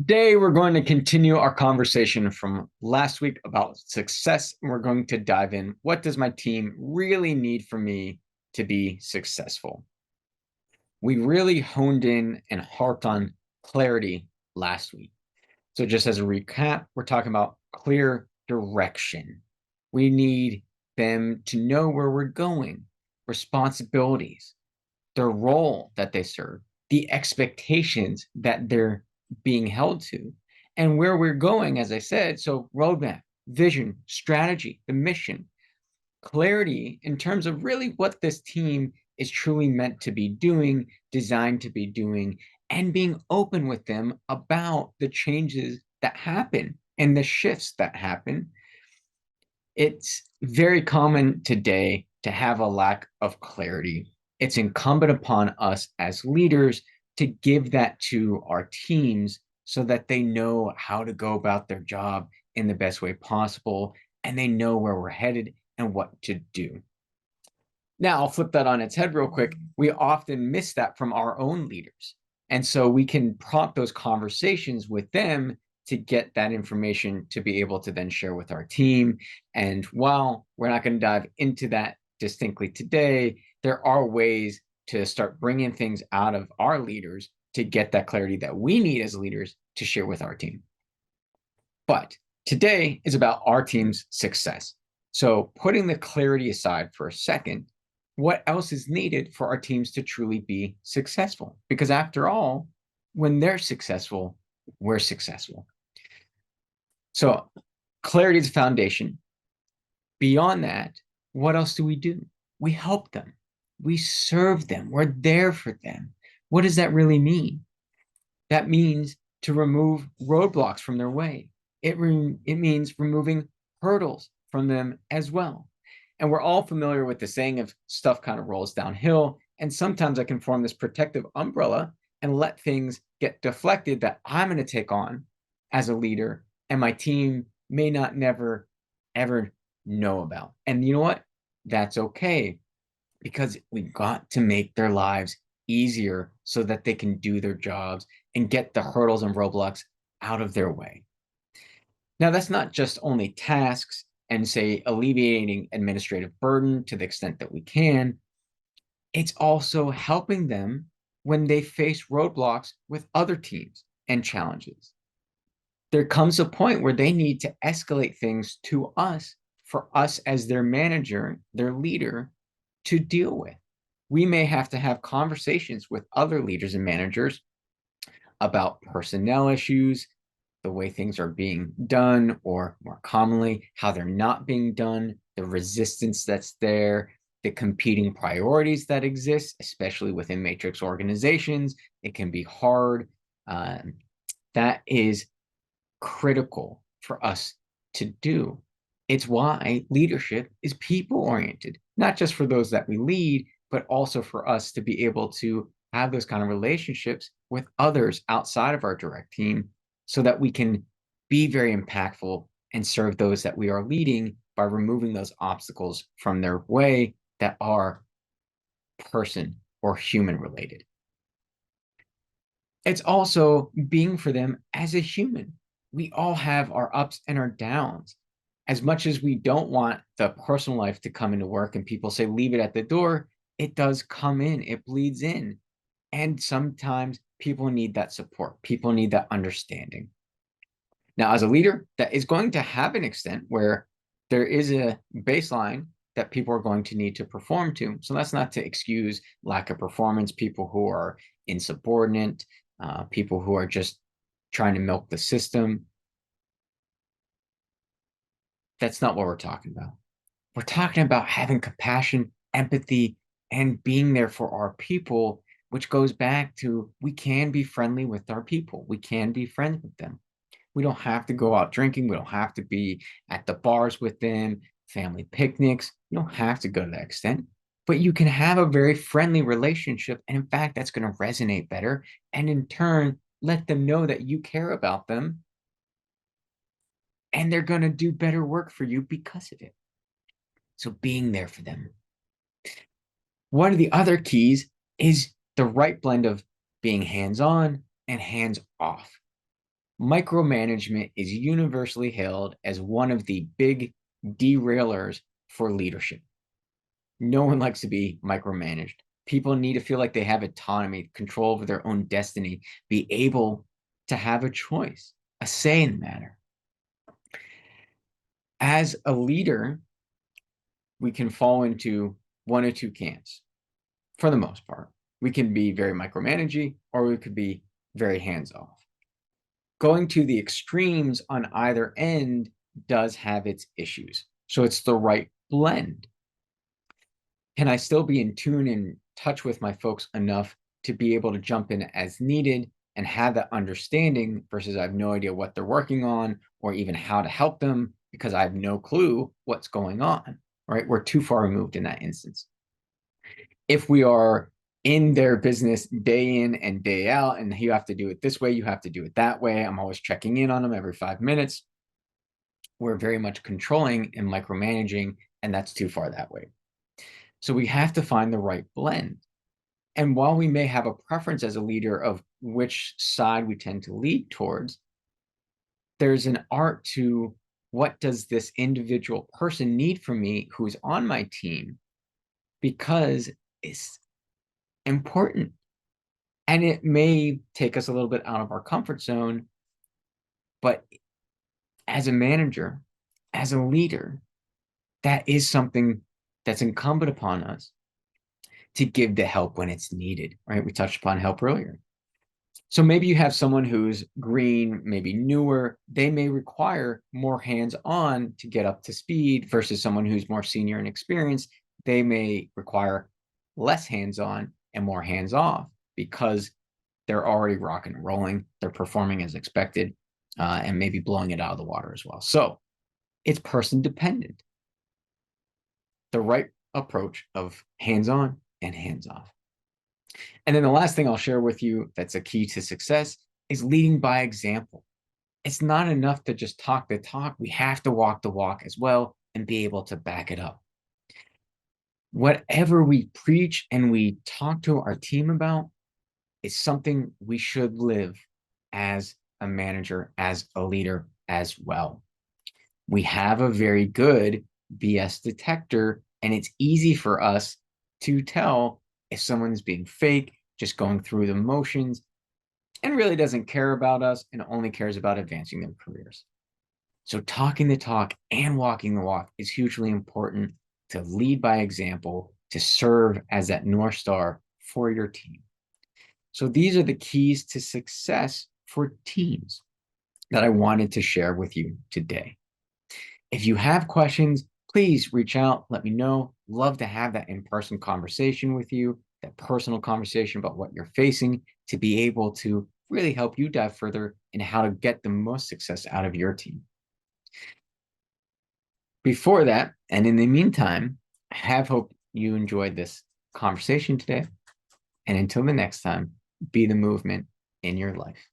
Today, we're going to continue our conversation from last week about success. And we're going to dive in. What does my team really need from me to be successful? We really honed in and harped on clarity last week. So, just as a recap, we're talking about clear direction. We need them to know where we're going, responsibilities, their role that they serve, the expectations that they're being held to, and where we're going, as I said. So, roadmap, vision, strategy, the mission, clarity in terms of really what this team is truly meant to be doing, designed to be doing, and being open with them about the changes that happen and the shifts that happen. It's very common today to have a lack of clarity. It's incumbent upon us as leaders to give that to our teams so that they know how to go about their job in the best way possible and they know where we're headed and what to do. Now, I'll flip that on its head real quick. We often miss that from our own leaders. And so we can prompt those conversations with them to get that information to be able to then share with our team. And while we're not going to dive into that distinctly today, there are ways to start bringing things out of our leaders to get that clarity that we need as leaders to share with our team. But today is about our team's success. So putting the clarity aside for a second, what else is needed for our teams to truly be successful? Because after all, when they're successful, we're successful. So clarity is the foundation. Beyond that, what else do? We help them. We serve them. We're there for them. What does that really mean? That means to remove roadblocks from their way. It means removing hurdles from them as well. And we're all familiar with the saying of stuff kind of rolls downhill. And sometimes I can form this protective umbrella and let things get deflected that I'm going to take on as a leader, and my team may not never, ever know about. And you know what? That's okay, because we got to make their lives easier so that they can do their jobs and get the hurdles and roadblocks out of their way. Now, that's not just only tasks and, say, alleviating administrative burden to the extent that we can. It's also helping them when they face roadblocks with other teams and challenges. There comes a point where they need to escalate things to us, for us as their manager, their leader, to deal with. We may have to have conversations with other leaders and managers about personnel issues, the way things are being done, or more commonly, how they're not being done, the resistance that's there, the competing priorities that exist, especially within matrix organizations. It can be hard. That is critical for us to do. It's why leadership is people-oriented, not just for those that we lead, but also for us to be able to have those kind of relationships with others outside of our direct team so that we can be very impactful and serve those that we are leading by removing those obstacles from their way that are person or human related. It's also being for them as a human. We all have our ups and our downs. As much as we don't want the personal life to come into work and people say, leave it at the door, it does come in, it bleeds in. And sometimes people need that support. People need that understanding. Now, as a leader, that is going to have an extent where there is a baseline that people are going to need to perform to. So that's not to excuse lack of performance, people who are insubordinate, people who are just trying to milk the system. That's not what we're talking about. We're talking about having compassion, empathy, and being there for our people, which goes back to we can be friendly with our people. We can be friends with them. We don't have to go out drinking. We don't have to be at the bars with them, family picnics. You don't have to go to that extent, but you can have a very friendly relationship. And in fact, that's going to resonate better. And in turn, let them know that you care about them and they're going to do better work for you because of it. So being there for them. One of the other keys is the right blend of being hands-on and hands-off. Micromanagement is universally hailed as one of the big derailers for leadership. No one likes to be micromanaged. People need to feel like they have autonomy, control over their own destiny, be able to have a choice, a say in the matter. As a leader, we can fall into one or two camps for the most part. We can be very micromanaging, or we could be very hands-off. Going to the extremes on either end does have its issues. So it's the right blend. Can I still be in tune and touch with my folks enough to be able to jump in as needed and have that understanding versus I have no idea what they're working on or even how to help them because I have no clue what's going on, right? We're too far removed in that instance. If we are in their business day in and day out, and you have to do it this way, you have to do it that way. I'm always checking in on them every 5 minutes. We're very much controlling and micromanaging, and that's too far that way. So we have to find the right blend. And while we may have a preference as a leader of which side we tend to lead towards, there's an art to what does this individual person need from me who's on my team, because it's important. And it may take us a little bit out of our comfort zone, but as a manager, as a leader, that is something that's incumbent upon us to give the help when it's needed, right? We touched upon help earlier. So maybe you have someone who's green, maybe newer, they may require more hands-on to get up to speed versus someone who's more senior and experienced. They may require less hands-on and more hands-off because they're already rocking and rolling, they're performing as expected, and maybe blowing it out of the water as well. So it's person dependent. The right approach of hands-on and hands-off. And then the last thing I'll share with you that's a key to success is leading by example. It's not enough to just talk the talk. We have to walk the walk as well and be able to back it up. Whatever we preach and we talk to our team about is something we should live as a manager, as a leader as well. We have a very good BS detector, and it's easy for us to tell if someone's being fake, just going through the motions, and really doesn't care about us and only cares about advancing their careers. So talking the talk and walking the walk is hugely important to lead by example, to serve as that North Star for your team. So these are the keys to success for teams that I wanted to share with you today. If you have questions, please reach out, let me know. Love to have that in-person conversation with you, that personal conversation about what you're facing to be able to really help you dive further in how to get the most success out of your team. Before that, and in the meantime, I have hope you enjoyed this conversation today. And until the next time, be the movement in your life.